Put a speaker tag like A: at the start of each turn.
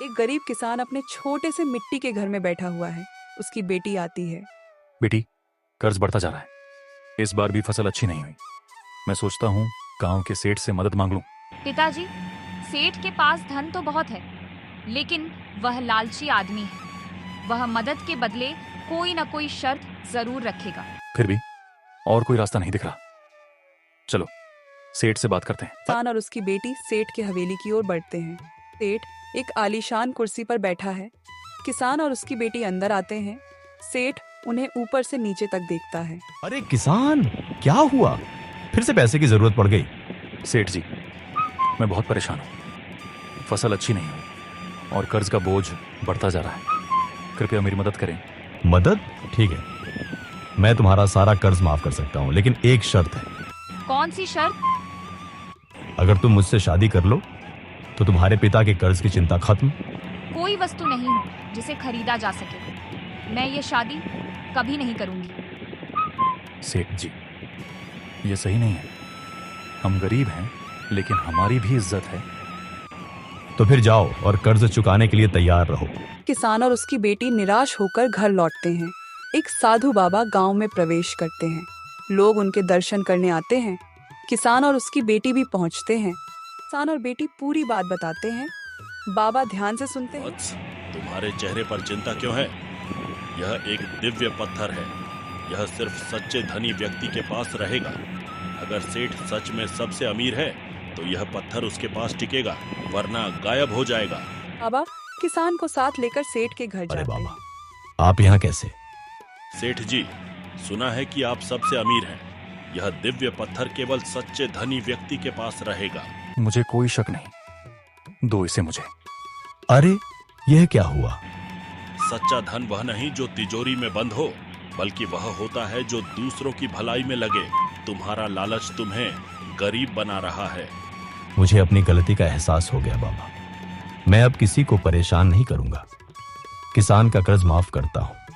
A: एक गरीब किसान अपने छोटे से मिट्टी के घर में बैठा हुआ है। उसकी बेटी आती है।
B: बेटी, कर्ज बढ़ता जा रहा है। इस बार भी फसल अच्छी नहीं हुई। मैं सोचता हूँ गांव के सेठ से मदद मांग लूं।
C: पिताजी, सेठ के पास धन तो बहुत है, लेकिन वह लालची आदमी है। वह मदद के बदले कोई न कोई शर्त जरूर रखेगा।
B: फिर भी और कोई रास्ता नहीं दिख रहा। चलो सेठ से बात करते हैं।
A: किसान और उसकी बेटी सेठ की हवेली की ओर बढ़ते हैं। सेठ एक आलीशान कुर्सी पर बैठा है। किसान और उसकी बेटी अंदर आते हैं। सेठ उन्हें ऊपर से नीचे तक देखता है।
D: अरे किसान, क्या हुआ? फिर से पैसे की जरूरत पड़ गई?
B: सेठ जी, मैं बहुत परेशान हूँ। फसल अच्छी नहीं हुई और कर्ज का बोझ बढ़ता जा रहा है। कृपया मेरी मदद करें।
D: मदद? ठीक है, मैं तुम्हारा सारा कर्ज माफ कर सकता हूँ, लेकिन एक शर्त है।
C: कौन सी शर्त?
D: अगर तुम मुझसे शादी कर लो तो तुम्हारे पिता के कर्ज की चिंता खत्म।
C: कोई वस्तु नहीं है जिसे खरीदा जा सके। मैं ये शादी कभी नहीं करूंगी।
B: सेठ जी, ये सही नहीं है। हम गरीब हैं, लेकिन हमारी भी इज्जत है।
D: तो फिर जाओ और कर्ज चुकाने के लिए तैयार रहो।
A: किसान और उसकी बेटी निराश होकर घर लौटते हैं। एक साधु बाबा गांव में प्रवेश करते हैं। लोग उनके दर्शन करने आते हैं। किसान और उसकी बेटी भी पहुंचते हैं। किसान और बेटी पूरी बात बताते हैं। बाबा ध्यान से सुनते हैं।
E: वत्स, तुम्हारे चेहरे पर चिंता क्यों है? यह एक दिव्य पत्थर है। यह सिर्फ सच्चे धनी व्यक्ति के पास रहेगा। अगर सेठ सच में सबसे अमीर है तो यह पत्थर उसके पास टिकेगा, वरना गायब हो जाएगा।
A: बाबा किसान को साथ लेकर सेठ के घर
D: अरे
A: जाते हैं।
D: बाबा, आप यहाँ कैसे?
E: सेठ जी, सुना है कि आप सबसे अमीर हैं। यह दिव्य पत्थर केवल सच्चे धनी व्यक्ति के पास रहेगा।
B: मुझे कोई शक नहीं, दो इसे मुझे।
D: अरे यह क्या हुआ?
E: सच्चा धन वह नहीं जो तिजोरी में बंद हो, बल्कि वह होता है जो दूसरों की भलाई में लगे। तुम्हारा लालच तुम्हें गरीब बना रहा है।
D: मुझे अपनी गलती का एहसास हो गया बाबा। मैं अब किसी को परेशान नहीं करूंगा। किसान का कर्ज माफ करता हूँ।